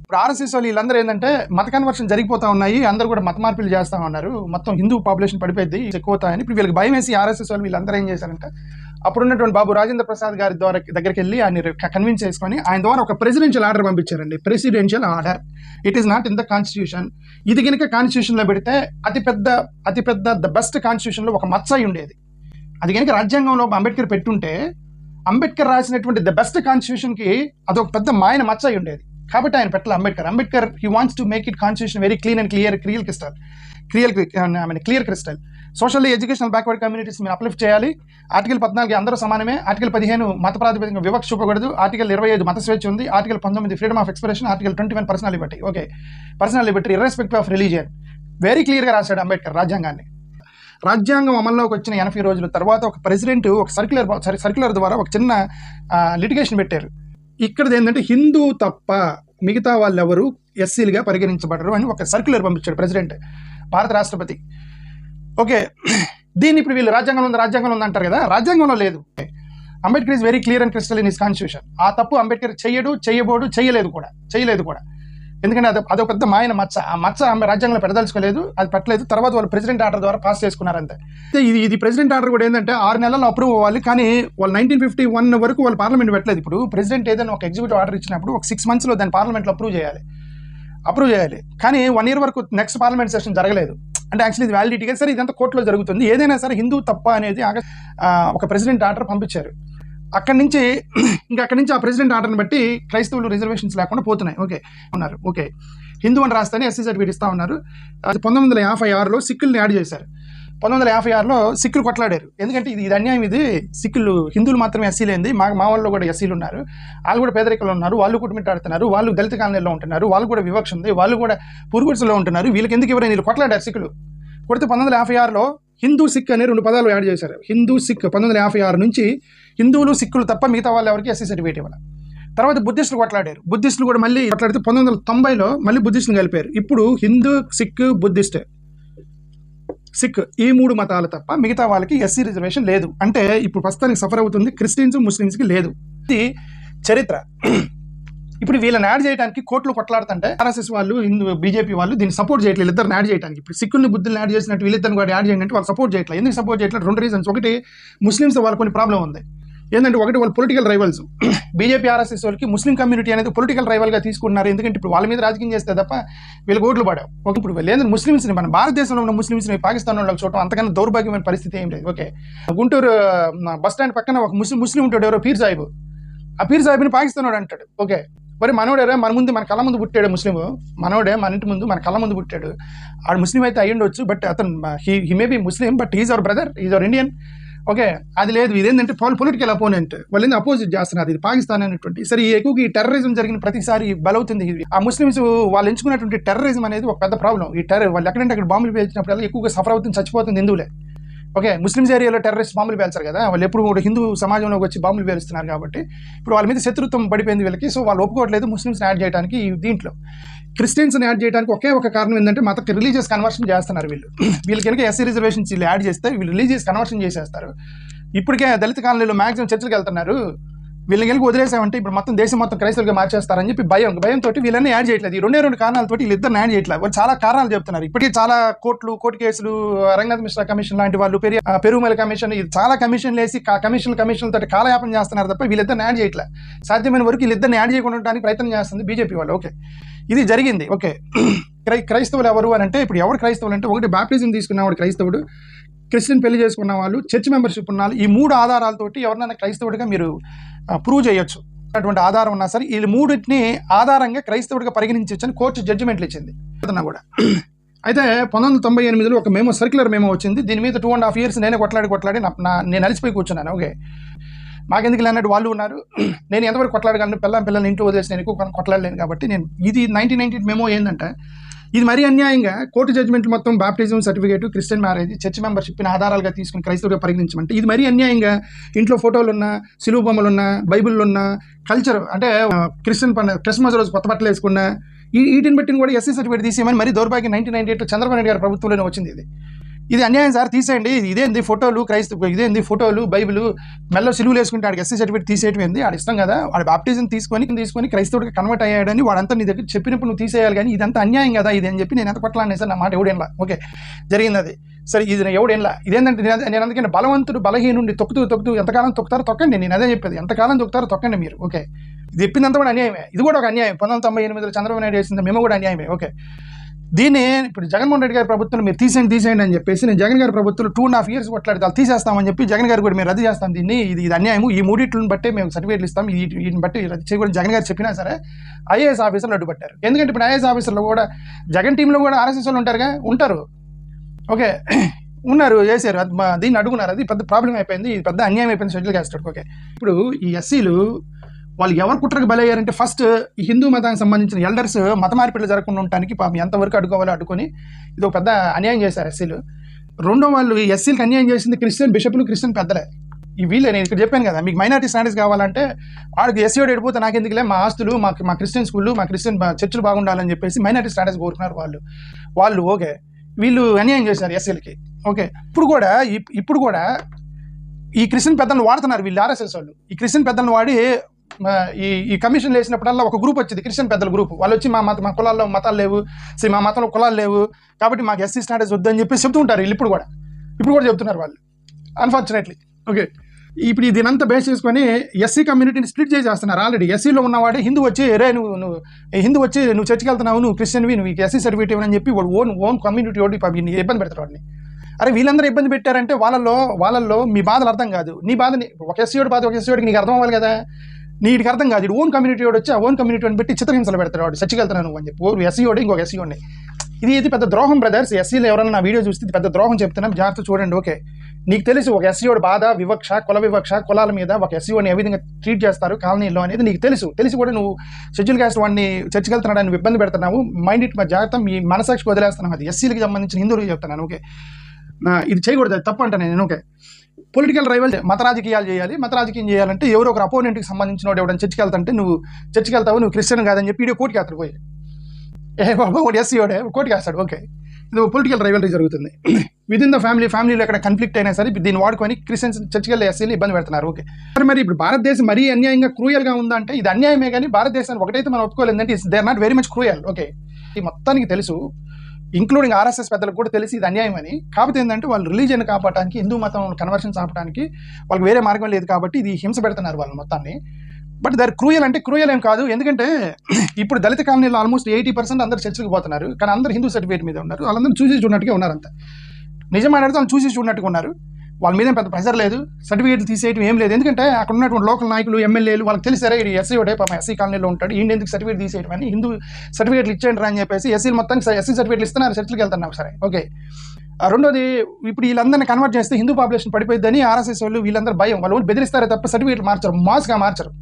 ఇప్పుడు ఆర్ఎస్ఎస్ వాళ్ళు వీళ్ళందరూ ఏంటంటే మత కన్వర్షన్ జరిగిపోతా ఉన్నాయి, అందరూ కూడా మత మార్పులు చేస్తూ ఉన్నారు, మొత్తం హిందూ పాపులేషన్ పడిపోయింది, ఎక్కువ అవుతాయని ఇప్పుడు వీళ్ళకి భయం వేసి ఆర్ఎస్ఎస్ వాళ్ళు వీళ్ళందరూ ఏం చేశారంటే అప్పుడున్నటువంటి బాబు రాజేంద్ర ప్రసాద్ గారి దగ్గరికి వెళ్ళి ఆయన కన్విన్స్ చేసుకొని ఆయన ద్వారా ఒక ప్రెసిడెన్షియల్ ఆర్డర్ పంపించారండి. Presidential order, it is not in the constitution. ఇది కనుక కాన్స్టిట్యూషన్లో పెడితే అతిపెద్ద ద బెస్ట్ కాన్స్టిట్యూషన్లో ఒక మచ్చ అయి ఉండేది. అది కనుక రాజ్యాంగంలో అంబేద్కర్ పెట్టుంటే అంబేద్కర్ రాసినటువంటి ద బెస్ట్ కాన్స్టిట్యూషన్కి అదొక పెద్ద మాయన మచ్చ అయి ఉండేది. కాబట్టి ఆయన పెట్టాలి Ambedkar he wants to make it constitution very clean and clear crystal. Socially educational backward communities మీరు అప్లిఫ్ట్ చేయాలి. ఆర్టికల్ 14 అందరూ సమానమే. ఆర్టికల్ 15 మత ప్రాతిపదికన వివక్ష చూపకూడదు. ఆర్టికల్ 25 మత స్వేచ్ఛ ఉంది. Article 19 freedom of expression. Article 21 personal Liberty. Okay, personal Liberty irrespective of religion. Very క్లియర్గా రాశాడు అంబేద్కర్ రాజ్యాంగాన్ని. రాజ్యాంగం అమల్లోకి వచ్చిన 80 రోజుల తర్వాత ఒక ప్రెసిడెంట్ ఒక సర్క్యులర్ ద్వారా ఒక చిన్న లిటిగేషన్ పెట్టారు. ఇక్కడది ఏంటంటే హిందూ తప్ప మిగతా వాళ్ళు ఎవరు ఎస్సీలుగా పరిగణించబడరు అని ఒక సర్క్యులర్ పంపించాడు ప్రెసిడెంట్, భారత రాష్ట్రపతి. ఓకే, దీన్ని ఇప్పుడు వీళ్ళు రాజ్యాంగంలో ఉంది అంటారు కదా, రాజ్యాంగంలో లేదు. Ambedkar is very clear and crystal in his constitution. ఆ తప్పు అంబేద్కర్ చేయలేదు కూడా. ఎందుకంటే అదొక పెద్ద మాయన మచ్చ. ఆ మచ్చ రాజ్యాంగంలో పెడదలుచుకోలేదు, అది పెట్టలేదు. తర్వాత వాళ్ళు ప్రెసిడెంట్ ఆర్డర్ ద్వారా పాస్ చేసుకున్నారంతే. ఇది ప్రెసిడెంట్ ఆర్డర్ కూడా ఏంటంటే 6 నెలల్లో అప్రూవ్ అవ్వాలి, కానీ వాళ్ళు 1951 వరకు వాళ్ళు పార్లమెంట్ పెట్టలేదు. ఇప్పుడు ప్రెసిడెంట్ ఏదైనా ఒక ఎగ్జిక్యూటివ్ ఆర్డర్ ఇచ్చినప్పుడు ఒక 6 monthsలో దాన్ని పార్లమెంట్లో అప్రూవ్ చేయాలి. కానీ 1 year వరకు నెక్స్ట్ పార్లమెంట్ సెషన్ జరగలేదు. అంటే యాక్చువల్లీ ఇది వ్యాలిడిటీగా సరే ఇదంతా కోర్టులో జరుగుతుంది. ఏదైనా సరే హిందూ తప్ప అనేది ఒక ప్రెసిడెంట్ ఆర్డర్ పంపించారు. అక్కడి నుంచి ఆ ప్రెసిడెంట్ ఆర్డర్ని బట్టి క్రైస్తవులు రిజర్వేషన్స్ లేకుండా పోతున్నాయి. ఓకే, హిందూ అని రాస్తేనే ఎస్సీ సర్టిఫికేట్ ఇస్తా ఉన్నారు. 1956లో సిక్కుల్ని యాడ్ చేశారు. 1956లో సిక్కులు కొట్లాడారు. ఎందుకంటే ఇది అన్యాయం, ఇది సిక్కులు హిందువులు మాత్రమే ఎస్సీ లేనిది, మా వాళ్ళు కూడా ఎస్సీలు ఉన్నారు, వాళ్ళు కూడా పేదరికంలో ఉన్నారు, వాళ్ళు కుటుంబిట్టాడుతున్నారు, వాళ్ళు దళిత కాలనీలో ఉంటున్నారు, వాళ్ళు కూడా వివక్ష ఉంది, వాళ్ళు కూడా పురుగుడుసులో ఉంటున్నారు, వీళ్ళకి ఎందుకు ఎవరైనా వీళ్ళు కొట్లాడారు సిక్కులు. కొడితే 1956లో హిందూ సిక్ అనే 2 పదాలు యాడ్ చేశారు. హిందూ సిక్ 1956 నుంచి హిందువులు సిక్కులు తప్ప మిగతా వాళ్ళు ఎవరికి ఎస్సీ సర్టిఫికేట్ ఇవ్వాలి. తర్వాత బుద్ధిస్టులు కొట్లాడారు. బుద్ధిస్టులు కూడా మళ్ళీ కొట్లాడితే 1990లో మళ్ళీ బుద్ధిస్టులు కలిపారు. ఇప్పుడు హిందూ, సిక్, బుద్ధిస్ట్, ఈ 3 మతాలు తప్ప మిగతా వాళ్ళకి ఎస్సీ రిజర్వేషన్ లేదు. అంటే ఇప్పుడు ప్రస్తుతానికి సఫర్ అవుతుంది క్రిస్టియన్స్, ముస్లిమ్స్కి లేదు. ఇది చరిత్ర. ఇప్పుడు వీళ్ళని యాడ్ చేయడానికి కోర్టులు కొట్లాడుతుంటే ఆర్ఎస్ఎస్ వాళ్ళు, బీజేపీ వాళ్ళు దీన్ని సపోర్ట్ చేయట్లేదు. వీళ్ళిద్దరిని యాడ్ చేయడానికి ఇప్పుడు సిక్కుల్ని బుద్ధుల్ని యాడ్ చేసినట్టు వీళ్ళిద్దరిని కూడా యాడ్ చేయండి అంటే వాళ్ళు సపోర్ట్ చేయట్లేదు. ఎందుకు సపోర్ట్ చేయట్లేదు? 2 reasons. ఒకటి, ముస్లిమ్స్ వాళ్ళకి కొన్ని ప్రాబ్లం ఉంది. ఏంటంటే ఒకటి, వాళ్ళు పొలిటికల్ రైవల్స్. బీజేపీ ఆర్ఎస్ఎస్ వాళ్ళకి ముస్లిం కమ్యూనిటీ అనేది పొలిటికల్ రైవల్గా తీసుకుంటున్నారు. ఎందుకంటే ఇప్పుడు వాళ్ళ మీద రాజకీయం చేస్తే తప్ప వీళ్ళకి ఓట్లు పడావు. ఇప్పుడు లేదంటే ముస్లిమ్స్ని, మన భారతదేశంలో ఉన్న ముస్లిమ్స్ని పాకిస్తాన్ వాళ్ళకి చూడటం అంతకన్నా దౌర్భాగ్యమైన పరిస్థితి ఏం లేదు. ఓకే, గుంటూరు బస్ స్టాండ్ పక్కన ఒక ముస్లిం ఉంటాడు, ఎవరో పీర్ సాహిబ్. ఆ పీర్ సాహిబ్ని పాకిస్తాన్ వాడు అంటాడు. ఓకే, మరి మనోడేరా మన కళ్ళ ముందు పుట్టాడు ముస్లిం, మనోడే మన ఇంటి ముందు మన కళ్ళ ముందు పుట్టాడు, ఆడు ముస్లిం అయితే అయ్యుండొచ్చు, బట్ అతను he may be Muslim, but is our brother, is our Indian. Okay, అది లేదు. ఇదేంటంటే పొలిటికల్ అపోనెంట్, వాళ్ళు అపోజిట్ చేస్తున్నారు. ఇది పాకిస్తాన్ అనేటువంటి. సరే, ఎక్కువగా ఈ టెర్రరిజం జరిగిన ప్రతిసారి బలవుతుంది. ఆ ముస్లిమ్స్ వాళ్ళు ఎంచుకున్నటువంటి టెర్రరిజం అనేది ఒక పెద్ద ప్రాబ్లం. ఈ వాళ్ళు ఎక్కడంటే అక్కడ బాంబులు పేల్చినప్పుడు ఎక్కువగా సఫర్ అవుతుంది, చచ్చిపోతుంది హిందువులే. ఓకే, ముస్లిమ్స్ ఏరియాలో టెర్రరిస్ట్ బాంబులు పేల్చారు కదా, వాళ్ళు ఎప్పుడు కూడా హిందూ సమాజంలోకి వచ్చి బాంబులు పేలుస్తున్నారు కాబట్టి ఇప్పుడు వాళ్ళ మీద శత్రుత్వం పడిపోయింది వీళ్ళకి. సో వాళ్ళు ఒప్పుకోవట్లేదు ముస్లిమ్స్ని యాడ్ చేయడానికి. దీంట్లో క్రిస్టియన్స్ని యాడ్ చేయడానికి ఒకే ఒక కారణం ఏంటంటే రిలీజియస్ కన్వర్షన్ చేస్తున్నారు వీళ్ళు కనుక ఎస్సీ రిజర్వేషన్స్ వీళ్ళు యాడ్ చేస్తే వీళ్ళు రిలీజియస్ కన్వర్షన్ చేసేస్తారు. ఇప్పటికే దళిత కాలనీలో మ్యాక్సిమం చర్చలకు వెళ్తున్నారు. వీళ్ళని కనుక వదిలేసామంటే ఇప్పుడు మొత్తం దేశం మొత్తం క్రైస్తవులుగా మార్చేస్తారని చెప్పి భయంతో వీళ్ళని యాడ్ చేయట్లేదు. ఈ 2 కారణాలతో వీళ్ళిద్దరిని యాడ్ చేయట్లేదు. వాళ్ళు చాలా కారణాలు చెప్తున్నారు. ఇప్పటికీ చాలా కోర్టు కేసులు, రంగనాథ్ మిశ్రా కమిషన్ లాంటి వాళ్ళు, పెరుమల కమిషన్, ఇది చాలా కమిషన్లు వేసి కమిషన్లతో కాలయాపన చేస్తున్నారు తప్ప వీళ్ళిద్దరిని యాడ్ చేయట్లేదు. సాధ్యమైన వరకు వీళ్ళిద్దరిని యాడ్ చేయకుండా ఉండడానికి ప్రయత్నం చేస్తుంది బీజేపీ వాళ్ళు. ఓకే, ఇది జరిగింది. ఓకే, క్రైస్తవులు ఎవరు అని అంటే ఇప్పుడు ఎవరు క్రైస్తవులు అంటే, ఒకటి బాప్టిజం తీసుకున్నవాడు క్రైస్తవుడు, క్రిస్టియన్ పెళ్లి చేసుకున్న వాళ్ళు, చర్చ్ మెంబర్షిప్ ఉన్న వాళ్ళు. ఈ 3 ఆధారాలతోటి ఎవరినైనా క్రైస్తవుడిగా మీరు ప్రూవ్ చేయొచ్చు. అటువంటి ఆధారం ఉన్నా సరే ఈ 3టిని ఆధారంగా క్రైస్తవుడిగా పరిగణించవచ్చు అని కోర్టు జడ్జిమెంట్లు ఇచ్చింది. కూడా అయితే 1998లో ఒక సర్క్యులర్ మేమో వచ్చింది. దీని మీద 2.5 years నేనే కొట్లాడి నేను అలిసిపోయి కూర్చున్నాను. ఓకే, మాకెందుకు అన్నట్టు వాళ్ళు ఉన్నారు. నేను ఎంతవరకు కొట్లాడగలను, పిల్లల్ని ఇంట్లో వదిలేసి నేను ఎక్కువ కొట్లాడలేను కాబట్టి ఇది 1998 మేమో ఏంటంటే ఇది మరీ అన్యాయంగా కోర్టు జడ్జిమెంట్ మొత్తం baptism certificate, Christian marriage, church మెంబర్షిప్ని ఆధారాలుగా తీసుకుని క్రైస్తవుడిగా పరిగణించమంటే ఇది మరీ అన్యాయంగా ఇంట్లో ఫోటోలున్నా, సిలువ బొమ్మలున్నా, బైబిల్లున్నా, కల్చర్ అంటే క్రిస్టియన్ పండుగ క్రిస్మస్ రోజు కొత్త బట్టలు వేసుకున్నా వీటిని బట్టి కూడా ఎస్సీ సర్టిఫికేట్ తీసేయమని మరీ దౌర్భాగ్యం 1998 చంద్రబాబు నాయుడు గారి ప్రభుత్వంలోనే వచ్చింది. ఇది అన్యాయం సార్, తీసేయండి. ఇదేంది ఫోటోలు ఇదేంది ఫోటోలు బైబిల్ మెల్లో సిలువలు వేసుకుంటే ఆడికి ఎస్సీ సర్టిఫికేట్ తీసేయటం ఏంది? ఆడి ఇష్టం కదా, వాడి బాప్టిజం తీసుకొని క్రైస్తవుడికి కన్వర్ట్ అయ్యాడని వాడంతా నీ దగ్గర చెప్పినప్పుడు నువ్వు తీసేయాలి. కానీ ఇదంతా అన్యాయం కదా ఇది అని చెప్పి నేను ఎంత కొట్లాడినా సార్, నా మాట ఎవడేలా. ఓకే, జరిగింది అది. సరే, ఇది ఎవడేలా ఇదేంటంటే నేను అందుకని బలవంతుడు బలహీనుండి తొక్కుతూ ఎంతకాలం తొక్కుతారో తొక్కండి. నేను అదే చెప్పేది, ఎంతకాలం తొక్కుతారో తొక్కండి మీరు. ఓకే, ఇది చెప్పిందంతా కూడా అన్యాయమే. ఇది కూడా ఒక అన్యాయం. 1998లో చంద్రబాబు నాయుడు వేసింది మేము కూడా అన్యాయమే. ఓకే, దీన్ని ఇప్పుడు జగన్మోహన్ రెడ్డి గారి ప్రభుత్వం మీరు తీసేయండి అని చెప్పేసి నేను జగన్ గారి ప్రభుత్వం 2.5 years కొట్లాడితే తీసేస్తామని చెప్పి జగన్ గారు కూడా మేము రద్దు చేస్తాం దీన్ని, ఇది అన్యాయము, ఈ మూడింటిని బట్టే మేము సర్టిఫికేట్లు ఇస్తాం, వీటిని బట్టి రద్దు చేయకూడదు జగన్ గారు చెప్పినా సరే ఐఏఎస్ ఆఫీసర్లు అడ్డుపట్టారు. ఎందుకంటే ఇప్పుడు ఐఏఎస్ ఆఫీసర్లు కూడా జగన్ టీంలో కూడా ఆర్ఎస్ఎస్ వాళ్ళు ఉంటారు. ఓకే, ఉన్నారు, చేశారు, దీన్ని అడుగున్నారు. అది పెద్ద ప్రాబ్లం అయిపోయింది, ఇది పెద్ద అన్యాయం అయిపోయింది షెడ్యూల్ క్యాస్ట్. ఓకే, ఇప్పుడు ఈ ఎస్సీలు వాళ్ళు ఎవరు కుట్రకు బలయ్యారంటే ఫస్ట్ ఈ హిందూ మతానికి సంబంధించిన ఎల్డర్స్ మత మార్పిడులు జరగకుండా ఉండటానికి ఎంతవరకు అడ్డుకోవాలో అడ్డుకొని ఇది ఒక పెద్ద అన్యాయం చేశారు ఎస్సీలు. రెండో వాళ్ళు ఈ ఎస్సీలకు అన్యాయం చేసింది క్రిస్టియన్ బిషప్లు, క్రిస్టియన్ పెద్దలే. ఈ వీళ్ళే నేను ఇక్కడ చెప్పాను కదా, మీకు మైనారిటీ స్టాటస్ కావాలంటే వాడికి ఎస్సీ వాడు ఎడిపోతే నాకెందుకులే, మా ఆస్తులు మా క్రిస్టియన్ స్కూళ్ళు, మా క్రిస్టియన్ చర్చిలు బాగుండాలని చెప్పేసి మైనారిటీ స్టాటస్ కోరుకున్నారు వాళ్ళు. ఓకే, వీళ్ళు అన్యాయం చేశారు ఎస్సీలకి. ఓకే, ఇప్పుడు కూడా ఈ క్రిస్టియన్ పెద్దలను వాడుతున్నారు వీళ్ళు ఆర్ఎస్ఎస్ వాళ్ళు. ఈ క్రిస్టియన్ పెద్దలను వాడి ఈ కమిషన్లు వేసినప్పుడల్లా ఒక గ్రూప్ వచ్చింది, క్రిస్టియన్ పెద్దల గ్రూప్. వాళ్ళు వచ్చి మా కులాల్లో మతాలు లేవు, మా మతంలో కులాలు లేవు కాబట్టి మాకు ఎస్సీ స్టాటస్ వద్దని చెప్పి చెప్తూ ఉంటారు వీళ్ళు. ఇప్పుడు కూడా చెప్తున్నారు వాళ్ళు, అన్ఫార్చునేట్లీ. ఓకే, ఇప్పుడు దీనంతా బేస్ చేసుకొని ఎస్సీ కమ్యూనిటీని స్ప్లిట్ చేసేస్తున్నారు. ఆల్రెడీ ఎస్సీలో ఉన్నవాడే హిందూ వచ్చి నువ్వు చర్చికి వెళ్తున్నావు, నువ్వు క్రిస్టియన్వి, నువ్వు ఎస్సీ సర్టిఫికేట్ ఇవ్వని చెప్పి వాడు ఓన్ కమ్యూనిటీ వాడి ఇబ్బంది పెడతారు వాడిని. అరే వీళ్ళందరూ ఇబ్బంది పెట్టారంటే వాళ్ళల్లో మీ బాధలు అర్థం కాదు. నీ బాధని ఒక ఎస్సీ వాడి బాధ ఒక ఎస్సీ వాడికి నీకు అర్థం అవ్వాలి కదా, నీటికి అర్థం కాదు. ఇటు ఓన్ కమ్యూనిటీ వాడు వచ్చి ఆ ఓన్ కమ్యూనిటీ అని పెట్టి చిత్రహింసలు పెడతాడు. వాడు చర్చికి వెళ్తున్నాను అని చెప్పి ఎస్సీ వాడు ఇంకొక ఎస్సీ వాడిని. ఇది పెద్ద ద్రోహం బ్రదర్స్. ఎస్సీలో ఎవరైనా నా వీడియో చూస్తే ఇది పెద్ద ద్రోహం చెప్తున్నాం, జాగ్రత్త చూడండి. ఓకే, నీకు తెలుసు ఒక ఎస్సీ వాడు బాధ, కుల వివక్ష, కులాల మీద ఒక ఎస్సీ వాడిని ఏ విధంగా ట్రీట్ చేస్తారు కాలనీలో అనేది నీకు తెలిసి కూడా నువ్వు షెడ్యూల్ క్యాస్ట్ వాడిని చర్చికి వెళ్తున్నాడు అని ఇబ్బంది పెడుతున్నావు. మైండ్ ఇట్ జాగ్రత్త, మీ మనసాక్షికి వదిలేస్తున్నావు. అది ఎస్సీలకి సంబంధించిన హిందువులకు చెప్తున్నాను. ఓకే, ఇది చేయకూడదు, అది తప్పు అంటాను నేను. ఓకే, పొలిటికల్ రైవల్ మత రాజకీయాలు చేయాలి. మత రాజకీయం చేయాలంటే ఎవరో ఒక అపోనెంట్కి సంబంధించిన వాడు ఎవడని చర్చికి వెళ్తుంటే నువ్వు చర్చికి వెళ్తావు, నువ్వు క్రిస్టియన్ కాదని చెప్పి వీడియో కోర్టుకి వేస్తాడు. పోయి వాడు ఎస్సీ వాడే కోర్టుకి వేస్తాడు. ఓకే, ఇది పొలిటికల్ రైవలరీ జరుగుతుంది విదిన్ ద ఫ్యామిలీలో ఎక్కడ కన్ఫ్లిక్ట్ అయినా సరే దీన్ని వాడుకొని క్రిస్టియన్స్ చర్చికి వెళ్ళి ఎస్సీలు ఇబ్బంది పెడుతున్నారు. ఓకే, మరి ఇప్పుడు భారతదేశం మరీ అన్యాయంగా క్రూయల్గా ఉందా అంటే ఇది అన్యాయమే. కానీ భారతదేశాన్ని ఒకటైతే మనం ఒప్పుకోలేదు అంటే they are not very much cruel. Okay, ఈ మొత్తానికి తెలుసు, ఇంక్లూడింగ్ ఆర్ఎస్ఎస్ పెద్దలకు కూడా తెలిసి ఇది అన్యాయం అని. కాకపోతే ఏంటంటే వాళ్ళు రిలీజియన్ కాపాడటానికి, హిందూ మతం కన్వర్షన్స్ ఆపడానికి వాళ్ళకి వేరే మార్గం లేదు కాబట్టి ఇది హింస పెడుతున్నారు వాళ్ళు మొత్తాన్ని. బట్ దాని క్రూయల్ అంటే క్రూయల్ ఏం కాదు. ఎందుకంటే ఇప్పుడు దళిత కాలనీలో ఆల్మోస్ట్ 80% అందరు చర్చలకు పోతున్నారు, కానీ అందరు హిందూ సర్టిఫికేట్ మీద ఉన్నారు. వాళ్ళందరూ చూసి చూడనట్టుగా ఉన్నారు. అంతా నిజం మాట్లాడితే వాళ్ళు చూసి చూడనట్టుగా ఉన్నారు. వాళ్ళ మీద పెద్ద ప్రెషర్ లేదు, సర్టిఫికేట్లు తీసేయడం ఏం లేదు. ఎందుకంటే అక్కడ ఉన్నటువంటి లోకల్ నాయకులు, ఎమ్మెల్యేలు వాళ్ళకి తెలిసారా ఇది ఎస్సీ ఒకటే పాపం ఎస్సీ కాలనీలో ఉంటాడు, ఈయన ఎందుకు సర్టిఫికేట్ తీసేయడం అని హిందూ సర్టిఫికేట్లు ఇచ్చేయండి అని చెప్పేసి ఎస్సీలు మొత్తానికి ఎస్సీ సర్టిఫికేట్లు ఇస్తున్నారు, చర్చలకు వెళ్తున్నారు. సరే, ఓకే. రెండోది ఇప్పుడు వీళ్ళందరినీ కన్వర్ట్ చేస్తే హిందూ పాపులేషన్ పడిపోయిందని ఆర్ఎస్ఎస్ వాళ్ళు వీళ్ళందరూ భయం, వాళ్ళు బెదిరిస్తారే తప్ప సర్టిఫికేట్లు మాస్గా మార్చరు.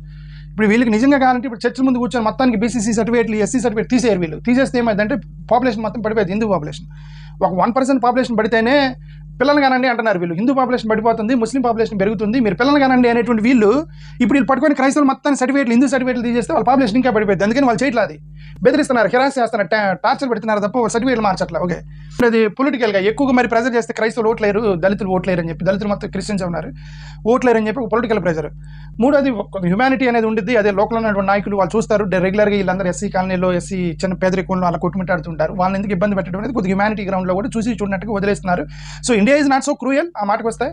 ఇప్పుడు వీళ్ళకి నిజంగా కావాలంటే ఇప్పుడు చర్చల ముందు కూర్చొని మొత్తానికి బీసీసీ సర్టిఫికేట్లు, ఎస్సీ సర్టిఫికేట్ తీసేయారు. వీళ్ళు తీసేస్తే ఏమైందంటే పాపులేషన్ మొత్తం పడిపోయింది, హిందూ పాపులేషన్. ఒక 1% పాపులేషన్ పడితేనే పిల్లలు కానండి అంటున్నారు వీళ్ళు. హిందూ పాపులేషన్ పడిపోతుంది, ముస్లిం పాపులేషన్ పెరుగుతుంది, మీరు పిల్లలు కానండి అనేటువంటి వీళ్ళు పట్టుకొని క్రైస్తవులు మొత్తాన్ని సర్టిఫికేట్లు, హిందూ సర్టిఫికేట్లు తీసేస్తే వాళ్ళ పాపులేషన్ ఇంకా పడిపోయింది. అందుకని వాళ్ళు చేయట్లేదు, అది బెదిరిస్తున్నారు, హిరాస్ చేస్తున్నారు, టార్చర్ పెడుతున్నారు తప్ప సర్టిఫికేట్లు మార్చట్లా. ఓకే, అది పొలిటికల్గా ఎక్కువగా మరి ప్రెజర్ చేస్తే క్రైస్తవులు ఓట్లేరు, దళితులు ఓట్లేరు అని చెప్పి, దళితులు మొత్తం క్రిస్టియన్స్ ఉన్నారు ఓట్లేరు అని చెప్పి ఒక పొలిటికల్ ప్రెజర్. మూడోది హ్యుమానిటీ అనేది ఉంటుంది, అదే లోకల్ ఉన్నటువంటి నాయకులు వాళ్ళు చూస్తారు రెగ్యులర్గా వీళ్ళందరూ ఎస్సీ కాలనీలో ఎస్సీ చిన్న పేదరికంలో అలా కొట్టుమిట్టాడుతుంటారు, వాళ్ళని ఎందుకు ఇబ్బంది పెట్టడం అనేది కొద్దిగా హ్యుమానిటీ గ్రౌండ్లో కూడా చూసి చూడనట్టుగా వదిలేస్తున్నారు. So India is not so cruel, ఆ మాటకు వస్తే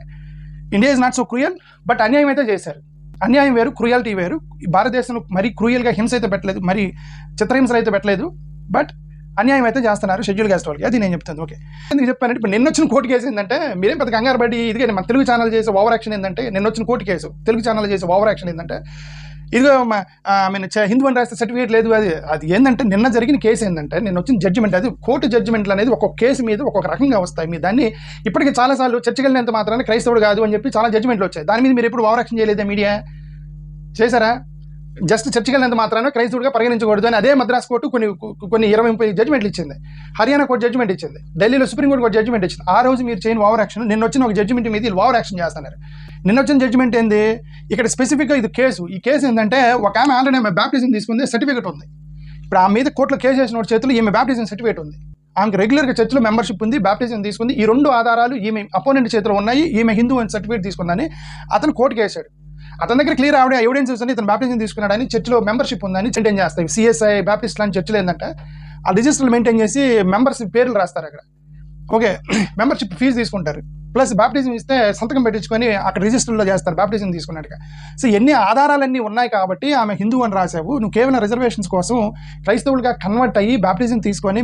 India is not so cruel, but అన్యాయం అయితే చేశారు. అన్యాయం వేరు, క్రూయాలిటీ వేరు. భారతదేశంలో మరీ క్రూయల్గా హింస అయితే పెట్టలేదు, మరి చిత్రహింసలు అయితే పెట్టలేదు, బట్ అన్యాయం అయితే చేస్తున్నారు షెడ్యూల్ క్యాస్ట్ వాళ్ళకి, అది నేను చెప్తాను. ఓకే, ఎందుకు చెప్పానంటే ఇప్పుడు నిన్న వచ్చిన కోర్టు కేసు ఏంటంటే మీరేం పెద్ద కంగారు పడి ఇదిగా మన తెలుగు ఛానల్ చేసే ఓవర్ యాక్షన్ ఏంటంటే, నిన్న వచ్చిన కోర్టు కేసు తెలుగు ఛానల్ చేసే ఓవర్ యాక్షన్ ఏంటంటే ఇదిగో హిందూ అని రాస్తే సర్టిఫికేట్ లేదు. అది ఏంటంటే నిన్న జరిగిన కేసు ఏంటంటే నిన్న వచ్చిన జడ్జిమెంట్, అది కోర్టు జడ్జిమెంట్లు అనేది ఒక్కొక్క కేసు మీద ఒక్కొక్క రకంగా వస్తాయి. మీరు దాన్ని ఇప్పటికీ చాలాసార్లు చర్చకి వెళ్ళినంత మాత్రాన్ని క్రైస్తవుడు కాదు అని చెప్పి చాలా జడ్జిమెంట్లు వచ్చాయి. దాని మీద మీరు ఎప్పుడు ఓవర్ యాక్షన్ చేయలేదా? మీడియా చేశారా? జస్ట్ చర్చకి వెళ్ళినంత మాత్రాన క్రైస్తవుడిగా పరిగణించకూడదు అని అదే మద్రాస్ కోర్టు కొన్ని 20-30 జడ్జిమెంట్లు ఇచ్చింది. హర్యానా కోర్టు జడ్జిమెంట్ ఇచ్చింది. ఢిల్లీలో సుప్రీంకోర్టు కోర్టు జడ్జిమెంట్ ఇచ్చింది. ఆ రోజు మీరు చేయని ఓవర్ యాక్షన్ నిన్న వచ్చిన ఒక జడ్జిమెంట్ మీద ఓవర్ యాక్షన్ చేస్తున్నారు. నిన్న వచ్చిన జడ్జిమెంట్ ఏంది? ఇక్కడ స్పెసిఫిక్గా ఇది కేసు. ఈ కేసు ఏంటంటే ఒక ఆమె ఆల్రెడీ ఆమె బ్యాప్టిజం తీసుకుంది, సర్టిఫికేట్ ఉంది. ఇప్పుడు ఆ మీద కోర్టులో కేసు చేసిన చేతులు ఈమె బ్యాప్టిజం సర్టిఫికేట్ ఉంది. ఆమెకు రెగ్యులర్గా చర్చిలో మెంబర్షిప్ ఉంది, బ్యాప్టిజం తీసుకుంది. ఈ 2 ఆధారాలు ఈమె అపోనెంట్ చేతిలో ఉన్నాయి. ఈమె హిందూ అని సర్టిఫికేట్ తీసుకుందని అతను కోర్టుకి వేశాడు. అతని దగ్గర క్లియర్ ఎవిడెన్సెస్ అని ఇతను బ్యాప్టిజం తీసుకున్నాడని, చర్చిలో మెంబర్షిప్ ఉందని మెయింటైన్ చేస్తాయి. సిఎస్ఐ బ్యాప్టిస్ట్ లాంటి చర్చలు ఏంటంటే ఆ రిజిస్టర్లు మెయింటైన్ చేసి మెంబర్స్ పేర్లు రాస్తారు అక్కడ. ఓకే, మెంబర్షిప్ ఫీజు తీసుకుంటారు, ప్లస్ బ్యాప్టిజం ఇస్తే సంతకం పెట్టించుకొని అక్కడ రిజిస్టర్లో చేస్తారు బ్యాప్టిజం తీసుకున్నట్టుగా. సో ఎన్ని ఆధారాలన్నీ ఉన్నాయి కాబట్టి ఆమె హిందూ అని రాసావు. నువ్వు కేవలం రిజర్వేషన్స్ కోసం క్రైస్తవులుగా కన్వర్ట్ అయ్యి బ్యాప్టిజం తీసుకొని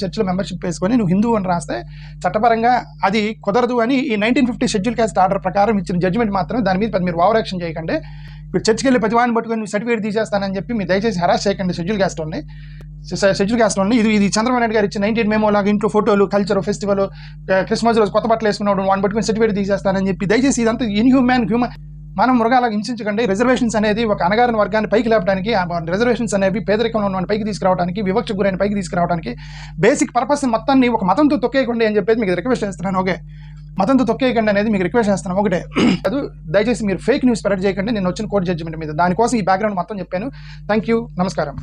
చర్చిలో మెంబర్షిప్ వేసుకొని నువ్వు హిందూ అని రాస్తే చట్టపరంగా అది కుదరదు అని ఈ 1950 షెడ్యూల్ క్యాస్ట్ ఆర్డర్ ప్రకారం ఇచ్చిన జడ్జిమెంట్ మాత్రం దాని మీద మీరు ఓవర్ యాక్షన్ చేయకండి. ఇప్పుడు చర్చికి వెళ్ళి ప్రతివాడిని పట్టుకొని నువ్వు సర్టిఫికేట్ తీసేస్తానని చెప్పి మీరు దయచేసి హరాస్ చేయకండి షెడ్యూల్ క్యాస్ట్లోని. ఇది చంద్రబాబు నాయుడు గారు ఇచ్చిన 98 మేమో లాగా ఇంట్లో ఫోటోలు, కల్చర్, ఫెస్టివల్, క్రిస్మస్ రోజు కొత్త బట్టలు వేసుకున్నాడు వాడిని పట్టుకుని సర్టిఫికేట్ తీసేస్తానని చెప్పి దయచేసి ఇదంతా హ్యూమన్ మనం మృగాలకు హింసించకండి. రిజర్వేషన్స్ అనేది ఒక అణగారిన వర్గాన్ని పైకి లేపడానికి, రిజర్వేషన్స్ అనేవి పేదరికంలో ఉన్న పైకి తీసుకురావడానికి, వివక్ష గురైన పైకి తీసుకురావడానికి బేసిక్ పర్పస్ మొత్తాన్ని ఒక మతంతో తొక్కేయకండి అని చెప్పేసి మీకు రిక్వెస్ట్ చేస్తున్నాను. ఓకే, మతంతో తొక్కేయకండి అనేది మీకు రిక్వెస్ట్ చేస్తున్నాను. ఒకటే అది దయచేసి మీరు ఫేక్ న్యూస్ స్ప్రెడ్ చేయకండి. నేను వచ్చిన కోర్టు జడ్జిమెంట్ మీద దానికోసం ఈ బ్యాక్గ్రౌండ్ మొత్తం చెప్పాను. థ్యాంక్ యూ, నమస్కారం.